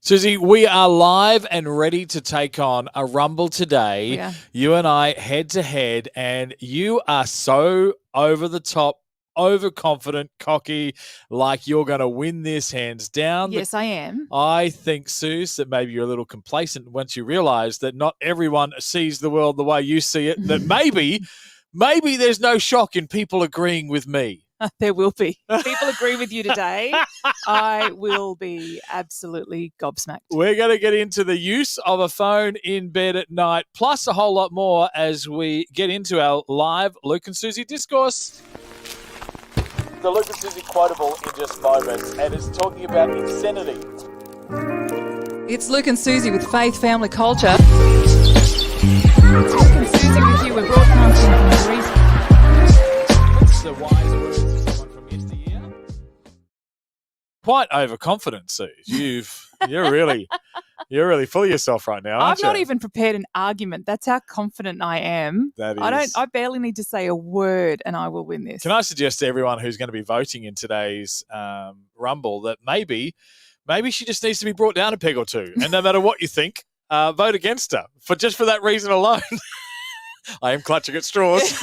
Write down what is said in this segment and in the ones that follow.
Susie, we are live and ready to take on a Rumble today. Yeah. You and I head to head, and you are so over the top, overconfident, cocky, like you're going to win this hands down. Yes, I am. I think, Suze, that maybe you're a little complacent once you realize that not everyone sees the world the way you see it, that maybe there's no shock in people agreeing with me. There will be. If people agree with you today, I will be absolutely gobsmacked. We're going to get into the use of a phone in bed at night, plus a whole lot more as we get into our live Luke and Susie discourse. The Luke and Susie quotable in just moments, and it's talking about insanity. It's Luke and Susie with Faith Family Culture. It's Luke and Susie with you. We're broadcasting from the reason. What's the wise words of someone from yesteryear? Quite overconfident, Suze. You're really full of yourself right now, aren't I've not you? even prepared an argument. That's how confident I am. That is. I barely need to say a word and I will win this. Can I suggest to everyone who's going to be voting in today's Rumble that maybe she just needs to be brought down a peg or two, and no matter what you think, vote against her for that reason alone. I am clutching at straws.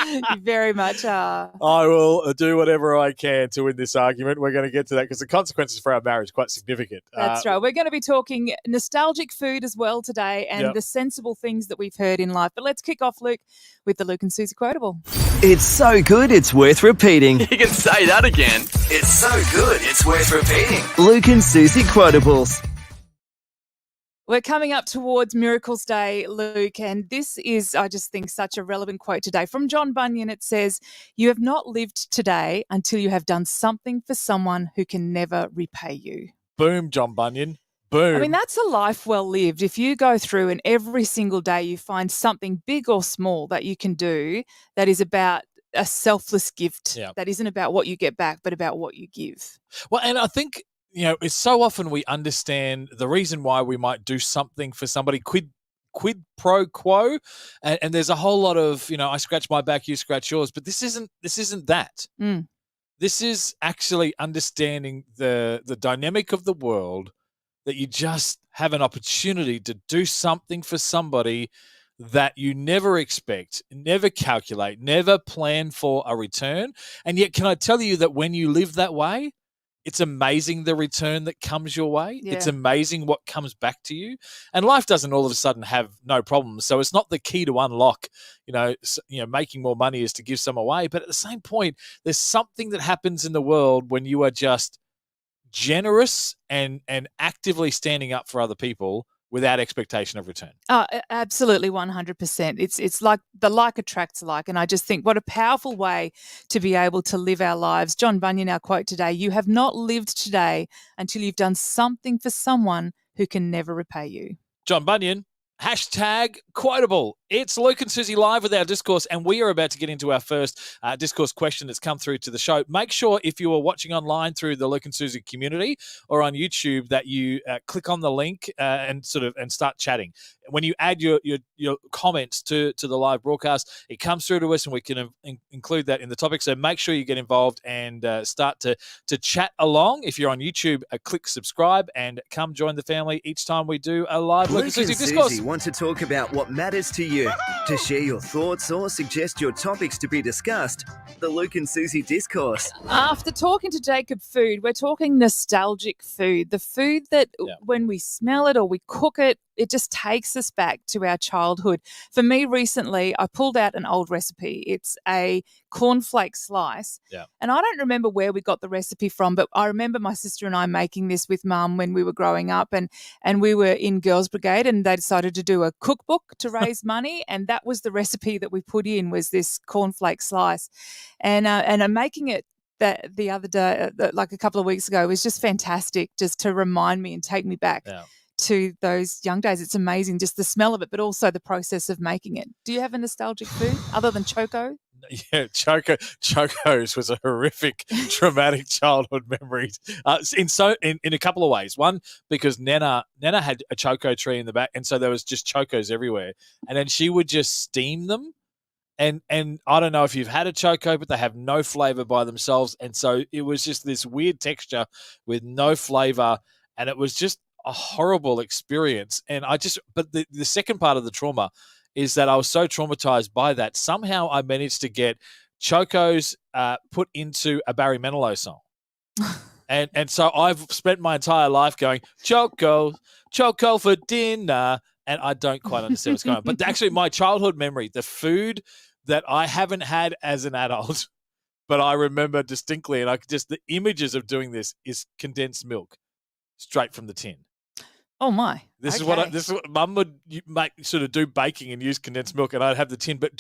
You very much are. I will do whatever I can to win this argument. We're going to get to that because the consequences for our marriage are quite significant. That's right. We're going to be talking nostalgic food as well today and the sensible things that we've heard in life. But let's kick off, Luke, with the Luke and Susie quotable. It's so good, it's worth repeating. You can say that again. It's so good, it's worth repeating. Luke and Susie quotables. We're coming up towards Miracles Day, Luke, and this is, I just think, such a relevant quote today. From John Bunyan, it says, "You have not lived today until you have done something for someone who can never repay you." Boom, John Bunyan. Boom. I mean, that's a life well lived. If you go through and every single day you find something big or small that you can do that is about a selfless gift, that isn't about what you get back, but about what you give. Well, and I think, it's so often we understand the reason why we might do something for somebody, quid pro quo, and there's a whole lot of, I scratch my back, you scratch yours, but this isn't that. Mm. This is actually understanding the dynamic of the world, that you just have an opportunity to do something for somebody that you never expect, never calculate, never plan for a return. And yet, can I tell you that when you live that way, it's amazing the return that comes your way. Yeah. It's amazing what comes back to you. And life doesn't all of a sudden have no problems. So it's not the key to unlock, making more money is to give some away. But at the same point, there's something that happens in the world when you are just generous and actively standing up for other people without expectation of return. Oh, absolutely, 100%. It's like the like attracts like, and I just think what a powerful way to be able to live our lives. John Bunyan, our quote today, "You have not lived today until you've done something for someone who can never repay you." John Bunyan, #quotable. It's Luke and Susie live with our discourse, and we are about to get into our first discourse question that's come through to the show. Make sure if you are watching online through the Luke and Susie community or on YouTube that you click on the link and start chatting. When you add your comments to the live broadcast, it comes through to us, and we can include that in the topic. So make sure you get involved and start to chat along. If you're on YouTube, click subscribe and come join the family each time we do a live Luke and Susie discourse. Susie want to talk about what matters to you. To share your thoughts or suggest your topics to be discussed, the Luke and Susie discourse. After talking to Jacob food, we're talking nostalgic food, the food that when we smell it or we cook it, it just takes us back to our childhood. For me recently, I pulled out an old recipe. It's a cornflake slice. Yeah. And I don't remember where we got the recipe from, but I remember my sister and I making this with Mum when we were growing up, and we were in Girls Brigade, and they decided to do a cookbook to raise money, and that was the recipe that we put in, was this cornflake slice. And I'm making it that the other day, like a couple of weeks ago. It was just fantastic, just to remind me and take me back to those young days. It's amazing, just the smell of it, but also the process of making it. Do you have a nostalgic food other than Choco? Yeah, Choco's was a horrific, traumatic childhood memory in a couple of ways. One, because Nana had a Choco tree in the back, and so there was just Chocos everywhere, and then she would just steam them And I don't know if you've had a choco, but they have no flavor by themselves. And so it was just this weird texture with no flavor. And it was just a horrible experience. And but the second part of the trauma is that I was so traumatized by that. Somehow I managed to get chocos put into a Barry Manilow song. And so I've spent my entire life going, choco for dinner. And I don't quite understand what's going on. But actually, my childhood memory, the food that I haven't had as an adult, but I remember distinctly, and the images of doing this is condensed milk straight from the tin. Oh my! This is what Mum would sort of do baking and use condensed milk, and I'd have the tin. But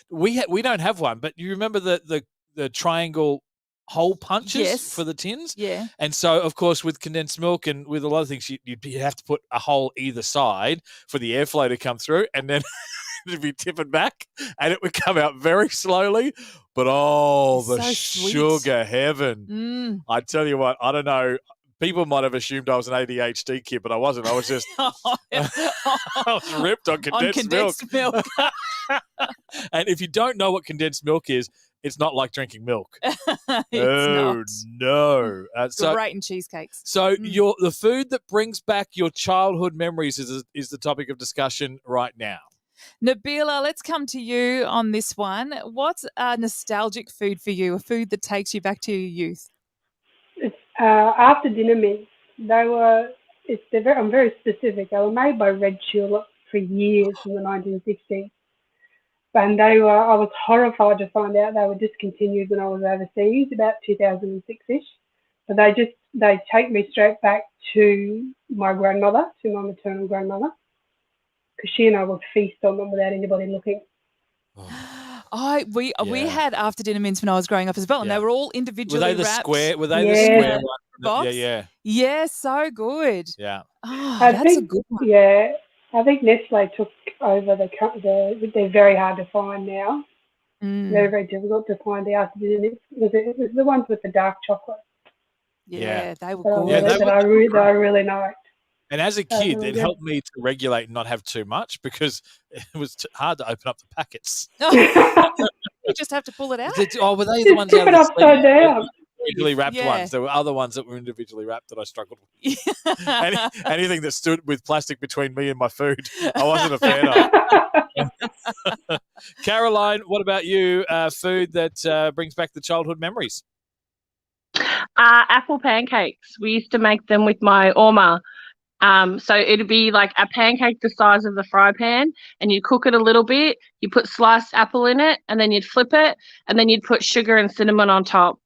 we don't have one. But you remember the triangle hole punches for the tins? Yeah. And so, of course, with condensed milk and with a lot of things, you'd have to put a hole either side for the airflow to come through, and then it'd be tipping back, and it would come out very slowly. But the sugar heaven! I tell you what, I don't know. People might have assumed I was an ADHD kid, but I wasn't. I was just I was ripped on condensed milk. And if you don't know what condensed milk is, it's not like drinking milk. It's no. Great in cheesecakes. So the food that brings back your childhood memories is the topic of discussion right now. Nabila, let's come to you on this one. What's a nostalgic food for you, a food that takes you back to your youth? It's after dinner mints. I'm very specific. They were made by Red Tulip for years in the 1960s. And I was horrified to find out they were discontinued when I was overseas, about 2006-ish. But they take me straight back to my grandmother, to my maternal grandmother, because she and I would feast on them without anybody looking. We had after dinner mints when I was growing up as well, and they were all individually wrapped. Were they the square one? Box? Yeah, so good. Yeah. That's a good one. Yeah, I think Nestle took over they're very hard to find now. Very, very difficult to find the after dinner mints. It was the ones with the dark chocolate. Yeah, they were good. That I really liked. And as a kid, it helped me to regulate and not have too much because it was hard to open up the packets. You just have to pull it out. Were they the ones out of the upside down? Individually wrapped ones. There were other ones that were individually wrapped that I struggled with. Anything that stood with plastic between me and my food, I wasn't a fan of. Caroline, what about you? Food that brings back the childhood memories? Apple pancakes. We used to make them with my Oma. So it'd be like a pancake the size of the fry pan, and you'd cook it a little bit. You put sliced apple in it, and then you'd flip it, and then you'd put sugar and cinnamon on top.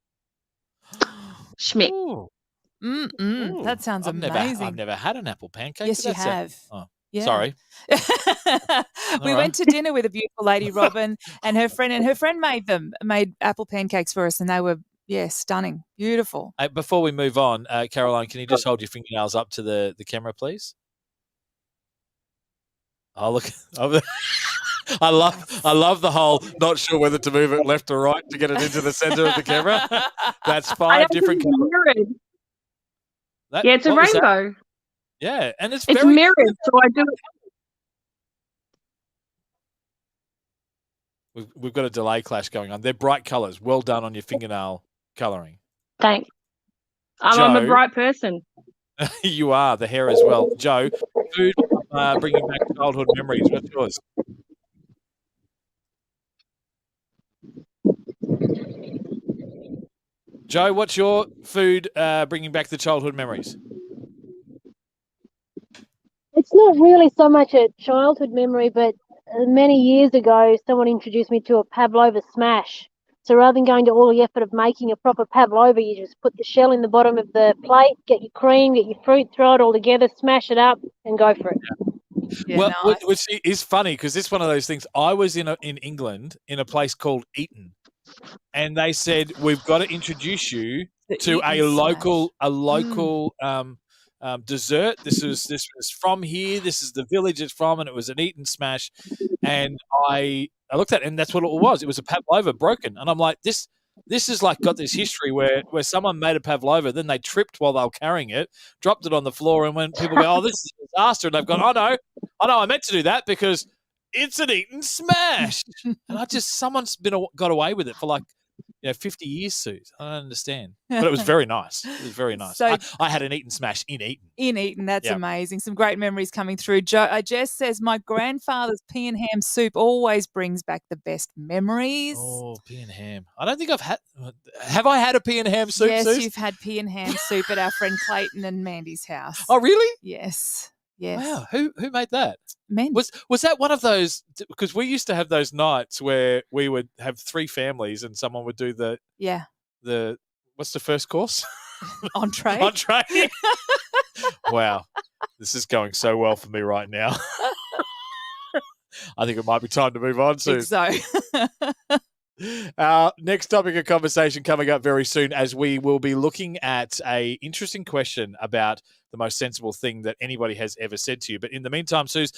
Schmick. That sounds amazing. I've never had an apple pancake. Yes, you have. Yeah. Sorry. We went to dinner with a beautiful lady, Robin, and her friend made apple pancakes for us, and they were stunning, beautiful. Before we move on, Caroline, can you just hold your fingernails up to the camera, please? Oh, look. I love the whole not sure whether to move it left or right to get it into the center of the camera. That's 5 different colors. It's a rainbow. Yeah, and it's very mirrored, so I do it. We've got a delay clash going on. They're bright colors. Well done on your fingernail coloring. Thanks. I'm a bright person. You are. The hair as well. Joe, food bringing back childhood memories. What's yours? Joe, what's your food bringing back the childhood memories? It's not really so much a childhood memory, but many years ago, someone introduced me to a pavlova smash. So rather than going to all the effort of making a proper pavlova, you just put the shell in the bottom of the plate, get your cream, get your fruit, throw it all together, smash it up, and go for it. Yeah, well, nice. Which is funny because it's one of those things. I was in England in a place called Eton, and they said we've got to introduce you to a local dessert. This was from here. This is the village it's from, and it was an Eton smash. And I looked at it, and that's what it was. It was a pavlova broken, and I'm like, this is like got this history where someone made a pavlova, then they tripped while they were carrying it, dropped it on the floor, and when people go, oh, this is a disaster, and they've gone, I know, I meant to do that because It's an Eton smash. And someone's got away with it for like, 50 years, Suze. I don't understand. But it was very nice. It was very nice. So- I had an Eton smash in Eton. In Eton, that's Yeah. amazing. Some great memories coming through. Jess says, my grandfather's pea and ham soup always brings back the best memories. Oh, pea and ham. I don't think I've had. Have I had a pea and ham soup, yes, Suze? you've had pea and ham soup at our friend Clayton and Mandy's house. Oh, really? Yes. Yes. Wow. Who made that? Mandy. Was that one of those? Because we used to have those nights where we would have 3 families and someone would do the what's the first course? Entree. Entree. Wow. This is going so well for me right now. I think it might be time to move on, Suze. So. Our next topic of conversation coming up very soon, as we will be looking at a interesting question about the most sensible thing that anybody has ever said to you. But in the meantime, Suze,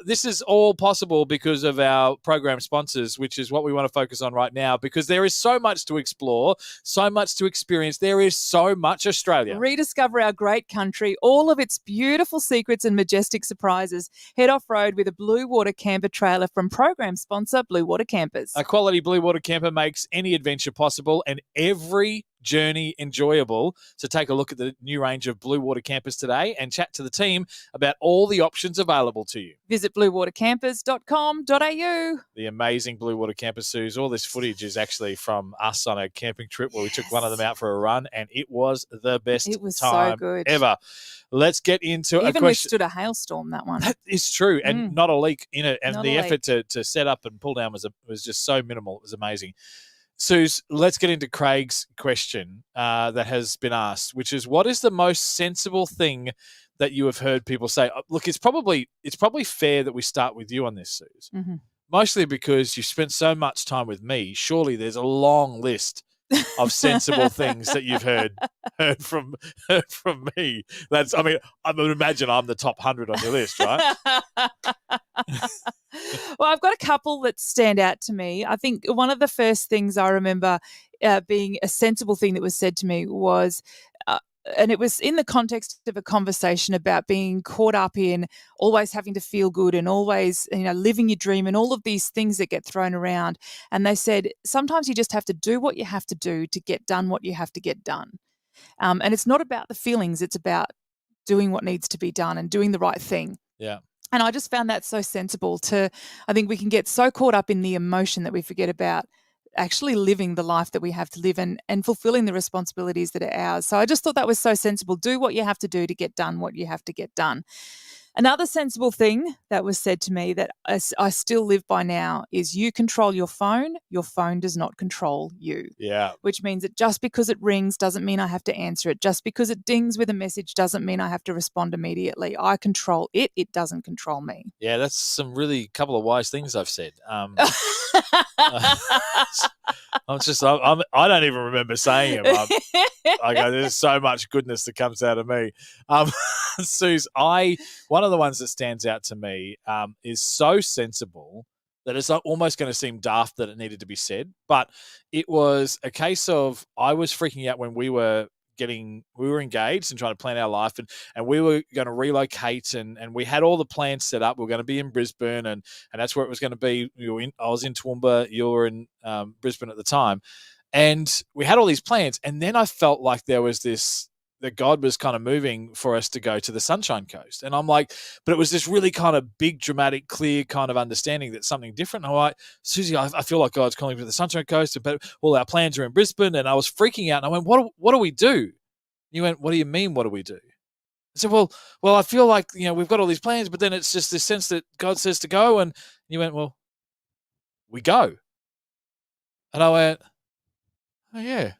this is all possible because of our program sponsors, which is what we want to focus on right now, because there is so much to explore, so much to experience. There is so much Australia. Rediscover our great country, all of its beautiful secrets and majestic surprises. Head off-road with a Blue Water camper trailer from program sponsor Blue Water Campers. A quality Blue Water camper makes any adventure possible and every journey enjoyable. So take a look at the new range of Blue Water campers today and chat to the team about all the options available to you. Visit bluewatercampers.com.au. The amazing Blue Water camper, Suze. All this footage is actually from us on a camping trip where we took one of them out for a run, and it was the best It was time so good. ever. Let's get into a Even question. withstood a hailstorm, that one. That is true, and not a leak in it. And Not the a effort to set up and pull down was just so minimal. It was amazing. Suze, let's get into Craig's question that has been asked, which is, what is the most sensible thing that you have heard people say? Look, it's probably fair that we start with you on this, Suze. Mm-hmm. Mostly because you've spent so much time with me. Surely there's a long list of sensible things that you've heard from me. I would imagine I'm the top 100 on your list, right? Well, I've got a couple that stand out to me. I think one of the first things I remember being a sensible thing that was said to me was, and it was in the context of a conversation about being caught up in always having to feel good and always, living your dream and all of these things that get thrown around. And they said, sometimes you just have to do what you have to do to get done what you have to get done. And it's not about the feelings. It's about doing what needs to be done and doing the right thing. Yeah. And I just found that so sensible I think we can get so caught up in the emotion that we forget about actually living the life that we have to live and fulfilling the responsibilities that are ours. So I just thought that was so sensible. Do what you have to do to get done what you have to get done. Another sensible thing that was said to me that I still live by now is you control your phone does not control you. Yeah. Which means that just because it rings doesn't mean I have to answer it. Just because it dings with a message doesn't mean I have to respond immediately. I control it. It doesn't control me. Yeah, that's some really couple of wise things I've said. I don't even remember saying them. There's so much goodness that comes out of me. Suze, one of the ones that stands out to me is so sensible that it's almost going to seem daft that it needed to be said. But it was a case of, I was freaking out when we were engaged and trying to plan our life, and we were going to relocate, and we had all the plans set up. We were going to be in Brisbane, and that's where it was going to be. I was in Toowoomba, you were in Brisbane at the time, and we had all these plans. And then I felt like there was that God was kind of moving for us to go to the Sunshine Coast. And I'm like, but it was this really kind of big, dramatic, clear kind of understanding that something different. And I'm like, Susie, I feel like God's calling me to the Sunshine Coast, but all our plans are in Brisbane. And I was freaking out. And I went, what do we do? You went, what do you mean, what do we do? I said, well, I feel like, we've got all these plans, but then it's just this sense that God says to go. And you went, well, we go. And I went, oh, yeah.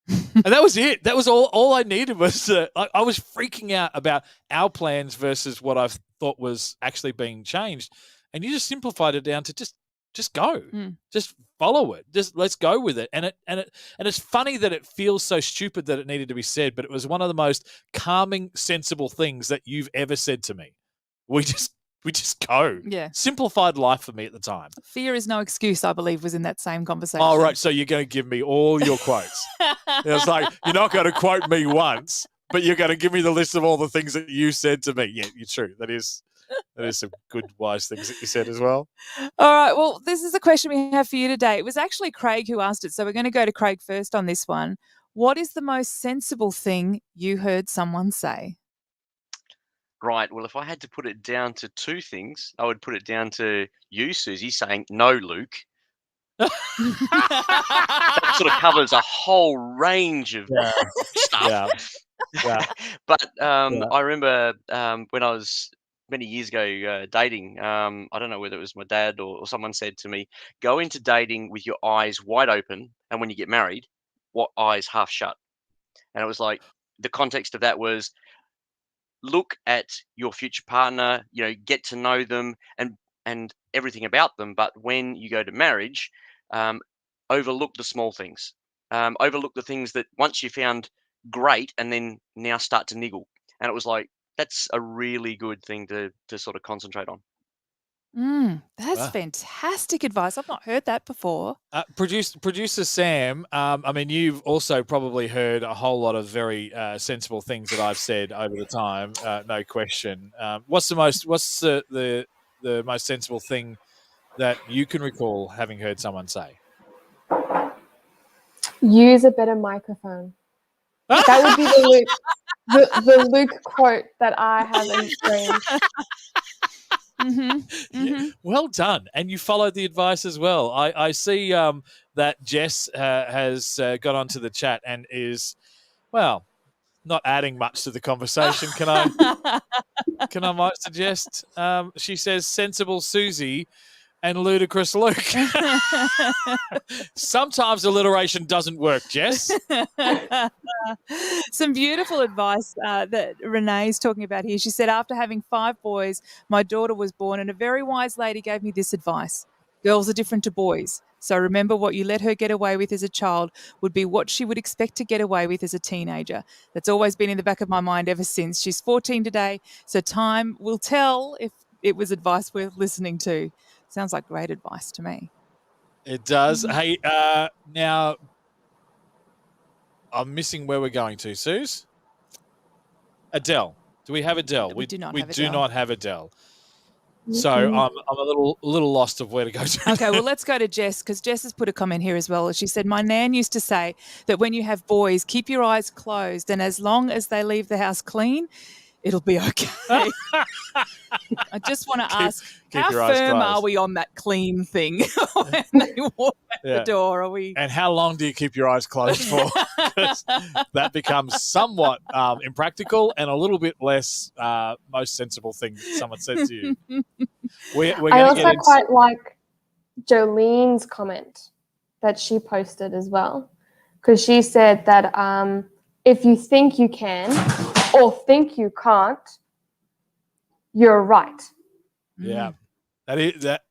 And that was it. That was all I needed was I was freaking out about our plans versus what I thought was actually being changed. And you just simplified it down to just go. Just follow it. Just let's go with it. And it's funny that it feels so stupid that it needed to be said, but it was one of the most calming, sensible things that you've ever said to me. We just go. Yeah. Simplified life for me at the time. Fear is no excuse, I believe, was in that same conversation. Oh, right. So you're going to give me all your quotes. It was like, you're not going to quote me once, but you're going to give me the list of all the things that you said to me. Yeah, you're true. That is That is some good, wise things that you said as well. All right. Well, this is the question we have for you today. It was actually Craig who asked it, so we're going to go to Craig first on this one. What is the most sensible thing you heard someone say? Right. Well, if I had to put it down to two things, I would put it down to you, Susie, saying no, Luke. That sort of covers a whole range of stuff. Yeah. But I remember when I was many years ago dating, I don't know whether it was my dad or someone said to me, go into dating with your eyes wide open, and when you get married, what eyes half shut? And it was like, the context of that was, look at your future partner, get to know them and everything about them. But when you go to marriage, overlook the small things, overlook the things that once you found great and then now start to niggle. And it was like, that's a really good thing to sort of concentrate on. That's Wow. fantastic advice. I've not heard that before. Producer Sam, I mean, you've also probably heard a whole lot of very sensible things that I've said over the time, no question. What's the most sensible thing that you can recall having heard someone say? Use a better microphone. That would be the Luke quote that I have experienced. Yeah, well done. And you followed the advice as well. I see that Jess has got onto the chat and is, well, not adding much to the conversation. Can I might suggest? She says sensible Susie and ludicrous Luke. Sometimes alliteration doesn't work, Jess. Some beautiful advice that Renee's talking about here. She said, after having 5 boys, my daughter was born, and a very wise lady gave me this advice. Girls are different to boys. So remember, what you let her get away with as a child would be what she would expect to get away with as a teenager. That's always been in the back of my mind ever since. She's 14 today, so time will tell if it was advice worth listening to. Sounds like great advice to me. It does. Hey, now I'm missing where we're going to, Suze. Adele. Do we have Adele? We do not we have do Adele. not have Adele. So I'm a little lost of where to go to. Okay, well, let's go to Jess, because Jess has put a comment here as well. She said, my nan used to say that when you have boys, keep your eyes closed, and as long as they leave the house clean, it'll be okay. I just want to ask, how your eyes firm are closed. we on that clean thing when they walk out the door? Are we? And how long do you keep your eyes closed for? 'Cause that becomes somewhat impractical and a little bit less most sensible thing that someone said to you. We're I going to also get into... quite like Jolene's comment that she posted as well, because she said that if you think you can or think you can't, you're right. Yeah, that is that.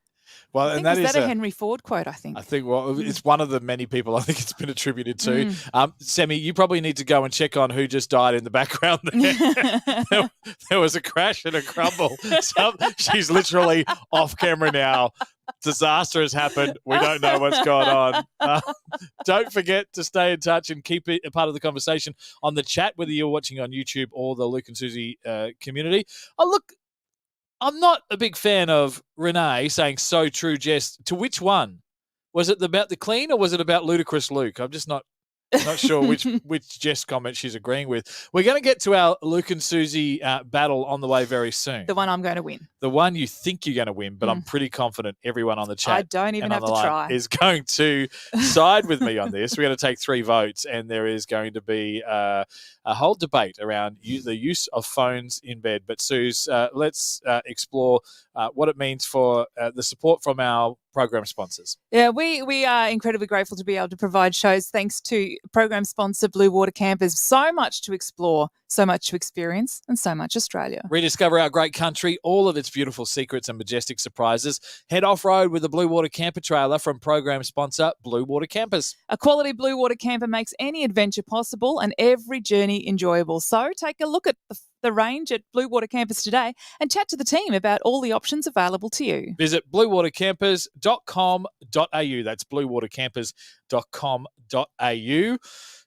Well, I think, and that is is that a Henry Ford quote, I think. I think, well, it's one of the many people I think it's been attributed to. Sammy, you probably need to go and check on who just died in the background there. There was a crash and a crumble. She's literally off camera now. Disaster has happened. We don't know what's going on. Don't forget to stay in touch and keep it a part of the conversation on the chat, whether you're watching on YouTube or the Luke and Susie community. Oh, look, I'm not a big fan of Renee saying so true, Jess. To which one? Was it about the clean or was it about ludicrous Luke? I'm just not sure which Jess comment she's agreeing with. We're going to get to our Luke and Susie battle on the way very soon. The one I'm going to win. The one you think you're going to win, but I'm pretty confident everyone on the chat I don't even and have on the to line try. is going to side with me on this. We're going to take 3 votes, and there is going to be a whole debate around the use of phones in bed. But Suze, let's explore what it means for the support from our program sponsors. Yeah, we are incredibly grateful to be able to provide shows thanks to program sponsor Blue Water Campers. So much to explore, so much to experience, and so much Australia. Rediscover our great country, all of its beautiful secrets and majestic surprises. Head off-road with the Blue Water Camper trailer from program sponsor Blue Water Campers. A quality Blue Water camper makes any adventure possible and every journey enjoyable. So take a look at the range at Blue Water Campers today and chat to the team about all the options available to you. Visit bluewatercampers.com.au. That's bluewatercampers.com.au.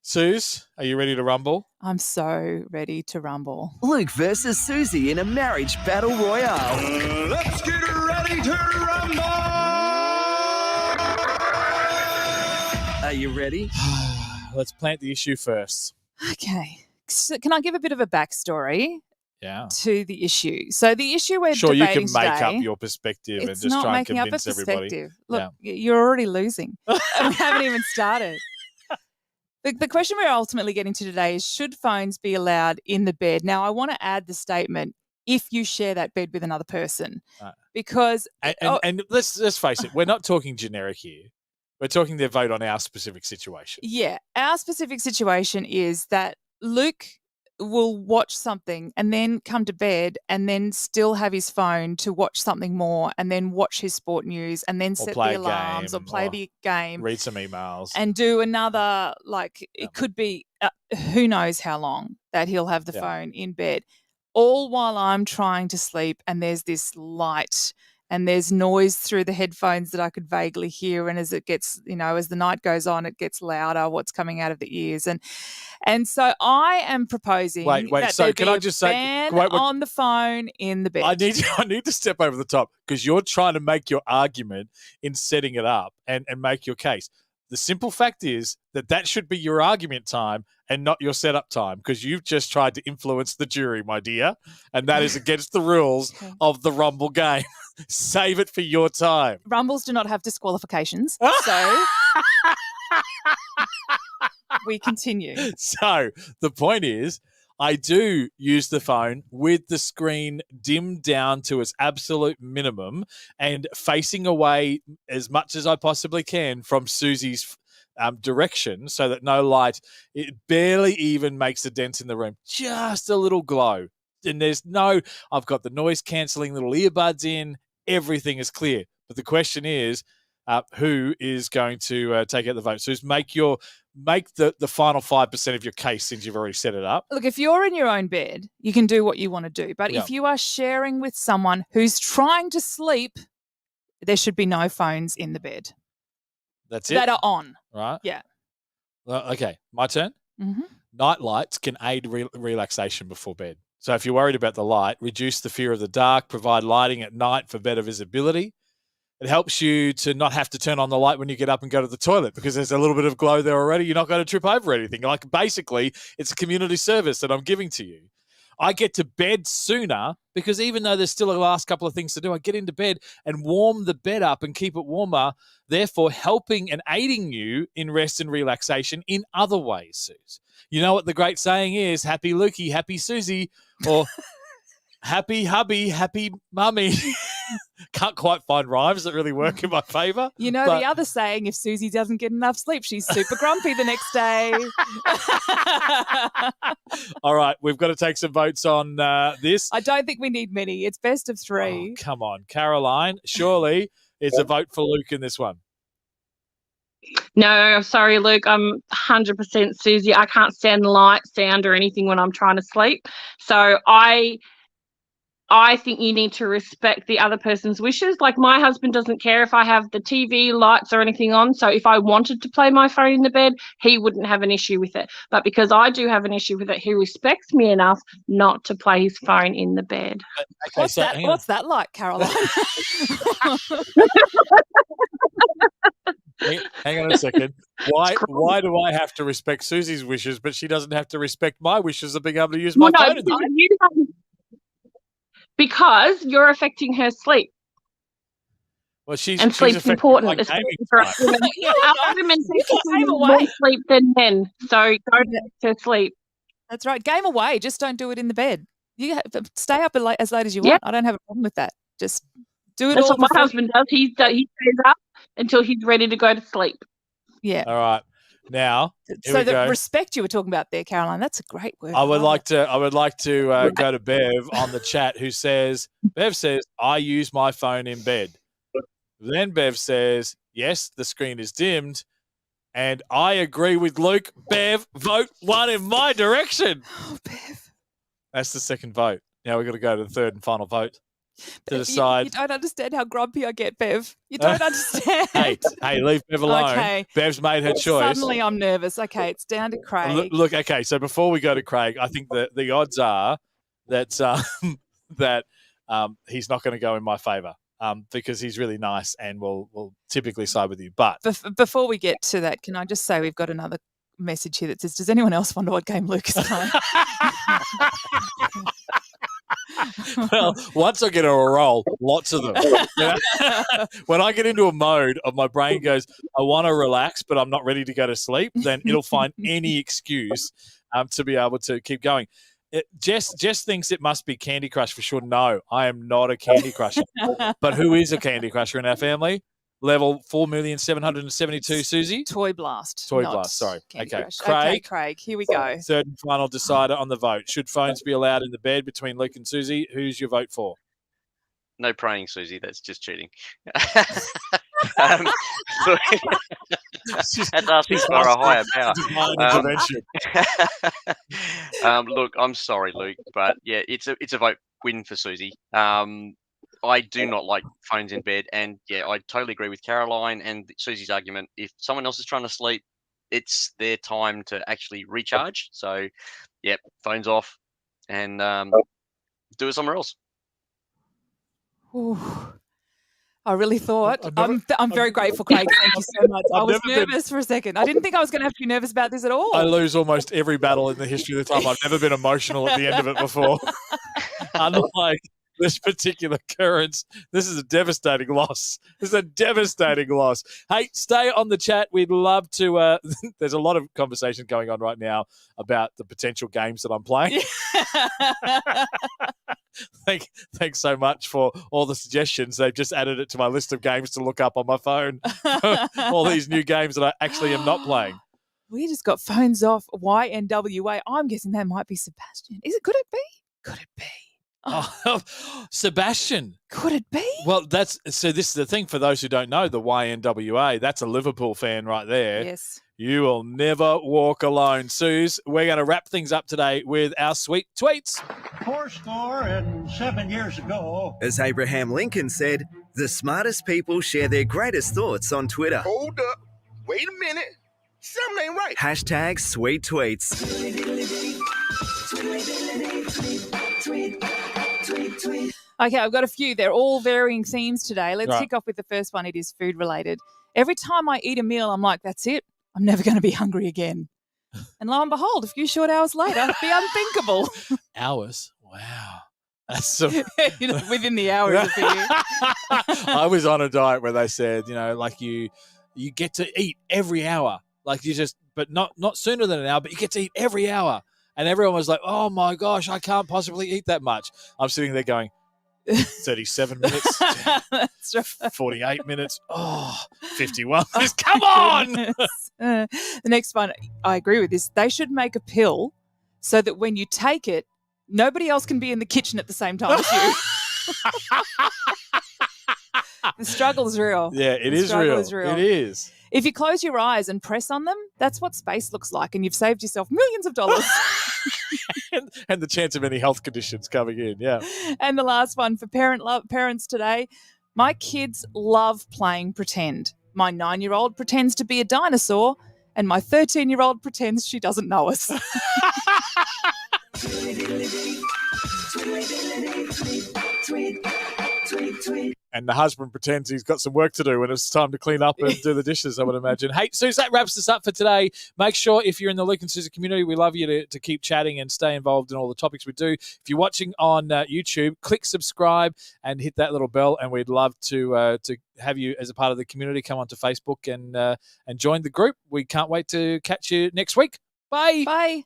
Suze, are you ready to rumble? I'm so ready to rumble. Luke versus Susie in a marriage battle royale. Let's get ready to rumble! Are you ready? Let's plant the issue first. Okay. So can I give a bit of a backstory Yeah. to the issue? So the issue we're Sure, you debating can make today, up your perspective and it's just not try and making up a convince everybody. perspective. Look, you're already losing. We haven't even started. The question we're ultimately getting to today is, should phones be allowed in the bed? Now, I want to add the statement, if you share that bed with another person, because... And let's face it, we're not talking generic here. We're talking their vote on our specific situation. Yeah, our specific situation is that Luke will watch something and then come to bed and then still have his phone to watch something more and then watch his sport news and then set the alarms or play the game. Read some emails. And do another, it could be who knows how long that he'll have the phone in bed. All while I'm trying to sleep and there's this light and there's noise through the headphones that I could vaguely hear. And as it gets, as the night goes on, it gets louder, what's coming out of the ears. And so I am proposing that so there can be I a just say, ban wait. on the phone in the bed. I need to step over the top because you're trying to make your argument in setting it up and make your case. The simple fact is that should be your argument time and not your setup time, because you've just tried to influence the jury, my dear, and that is against the rules of the Rumble game. Save it for your time. Rumbles do not have disqualifications, so we continue. So the point is, I do use the phone with the screen dimmed down to its absolute minimum and facing away as much as I possibly can from Susie's direction so that no light, it barely even makes a dent in the room, just a little glow. And I've got the noise cancelling little earbuds in, everything is clear. But the question is, who is going to take out the vote? So make the final 5% of your case since you've already set it up. Look, if you're in your own bed, you can do what you want to do. But if you are sharing with someone who's trying to sleep, there should be no phones in the bed. That's it? That are on. Right? Yeah. Well, okay, my turn. Mm-hmm. Night lights can aid relaxation before bed. So if you're worried about the light, reduce the fear of the dark, provide lighting at night for better visibility. It helps you to not have to turn on the light when you get up and go to the toilet because there's a little bit of glow there already. You're not going to trip over anything. Like, basically, it's a community service that I'm giving to you. I get to bed sooner because even though there's still a last couple of things to do, I get into bed and warm the bed up and keep it warmer, therefore helping and aiding you in rest and relaxation in other ways, Suze. You know what the great saying is, happy Lukey, happy Susie, or happy hubby, happy mummy. Can't quite find rhymes that really work in my favour. The other saying, if Susie doesn't get enough sleep, she's super grumpy the next day. All right, we've got to take some votes on this. I don't think we need many. It's best of three. Oh, come on, Caroline. Surely it's a vote for Luke in this one. No, sorry, Luke. I'm 100% Susie. I can't stand light, sound, or anything when I'm trying to sleep. So I think you need to respect the other person's wishes. Like, my husband doesn't care if I have the TV, lights, or anything on. So if I wanted to play my phone in the bed, he wouldn't have an issue with it. But because I do have an issue with it, he respects me enough not to play his phone in the bed. Okay, What's that like, Caroline? Hang on a second. Why do I have to respect Susie's wishes, but she doesn't have to respect my wishes of being able to use my phone in the bed? Because you're affecting her sleep. Well, sleep's important, especially for us women. Women take more sleep than men, so don't let her sleep. That's right. Game away. Just don't do it in the bed. You stay up as late as you want. I don't have a problem with that. Just do it. That's all what my husband does. He stays up until he's ready to go to sleep. Yeah. All right. Now, so the respect you were talking about there, Caroline, that's a great word. I would like to go to Bev on the chat, who says, Bev says, I use my phone in bed. Then Bev says, yes, the screen is dimmed. And I agree with Luke. Bev, vote 1 in my direction. Oh, Bev. That's the second vote. Now we've got to go to the third and final vote. to decide. You don't understand how grumpy I get, Bev. You don't understand. Hey, leave Bev alone. Okay. Bev's made her choice. Suddenly I'm nervous. Okay, it's down to Craig. Look, okay, so before we go to Craig, I think that the odds are that he's not going to go in my favour because he's really nice and will typically side with you. But Before we get to that, can I just say we've got another message here that says, does anyone else wonder what game Luke is playing? Well, once I get on a roll, lots of them. When I get into a mode of my brain goes, I want to relax, but I'm not ready to go to sleep, then it'll find any excuse to be able to keep going. Jess thinks it must be Candy Crush for sure. No, I am not a Candy Crusher. But who is a Candy Crusher in our family? Level 4,772,000, Susie? Toy Blast. Toy Blast, sorry. Okay. Craig, here we go. Third and final decider on the vote. Should phones be allowed in the bed between Luke and Susie? Who's your vote for? No praying, Susie. That's just cheating. That's asking for a higher power. Look, I'm sorry, Luke, but yeah, it's a vote win for Susie. I do not like phones in bed, and yeah, I totally agree with Caroline and Susie's argument. If someone else is trying to sleep, it's their time to actually recharge. So, yeah, phones off, and do it somewhere else. Ooh. I really thought. I'm very grateful, Craig. Thank you so much. I was nervous for a second. I didn't think I was going to have to be nervous about this at all. I lose almost every battle in the history of the time. I've never been emotional at the end of it before. Unlike this particular occurrence, this is a devastating loss. This is a devastating loss. Hey, stay on the chat. We'd love to. There's a lot of conversation going on right now about the potential games that I'm playing. Thanks so much for all the suggestions. They've just added it to my list of games to look up on my phone. All these new games that I actually am not playing. We just got phones off. YNWA. I'm guessing that might be Sebastian. Could it be? Could it be? Oh, Sebastian. Could it be? Well, this is the thing for those who don't know, the YNWA, that's a Liverpool fan right there. Yes. You will never walk alone. Suze, we're going to wrap things up today with our sweet tweets. 7 years ago. As Abraham Lincoln said, the smartest people share their greatest thoughts on Twitter. Hold up. Wait a minute. Something ain't right. Hashtag sweet tweets. Okay, I've got a few. They're all varying themes today. Let's kick off with the first one. It is food related. Every time I eat a meal, I'm like, that's it. I'm never going to be hungry again. And lo and behold, a few short hours later, the unthinkable. Hours? Wow. That's within the hours of the I was on a diet where they said, like you get to eat every hour. Like but not sooner than an hour, but you get to eat every hour. And everyone was like, oh my gosh, I can't possibly eat that much. I'm sitting there going, 37 minutes, That's right. 48 minutes, 51 minutes. Come on! The next one, I agree with this. They should make a pill so that when you take it, nobody else can be in the kitchen at the same time as you. The struggle is real. Yeah, it is real. It is. If you close your eyes and press on them, that's what space looks like, and you've saved yourself millions of dollars. and the chance of any health conditions coming in, yeah. And the last one for parents today. My kids love playing pretend. My 9-year-old pretends to be a dinosaur, and my 13-year-old pretends she doesn't know us. And the husband pretends he's got some work to do when it's time to clean up and do the dishes, I would imagine. Hey, Suze, that wraps us up for today. Make sure if you're in the Luke and Susie community, we love you to keep chatting and stay involved in all the topics we do. If you're watching on YouTube, click subscribe and hit that little bell, and we'd love to have you as a part of the community. Come onto Facebook and join the group. We can't wait to catch you next week. Bye. Bye.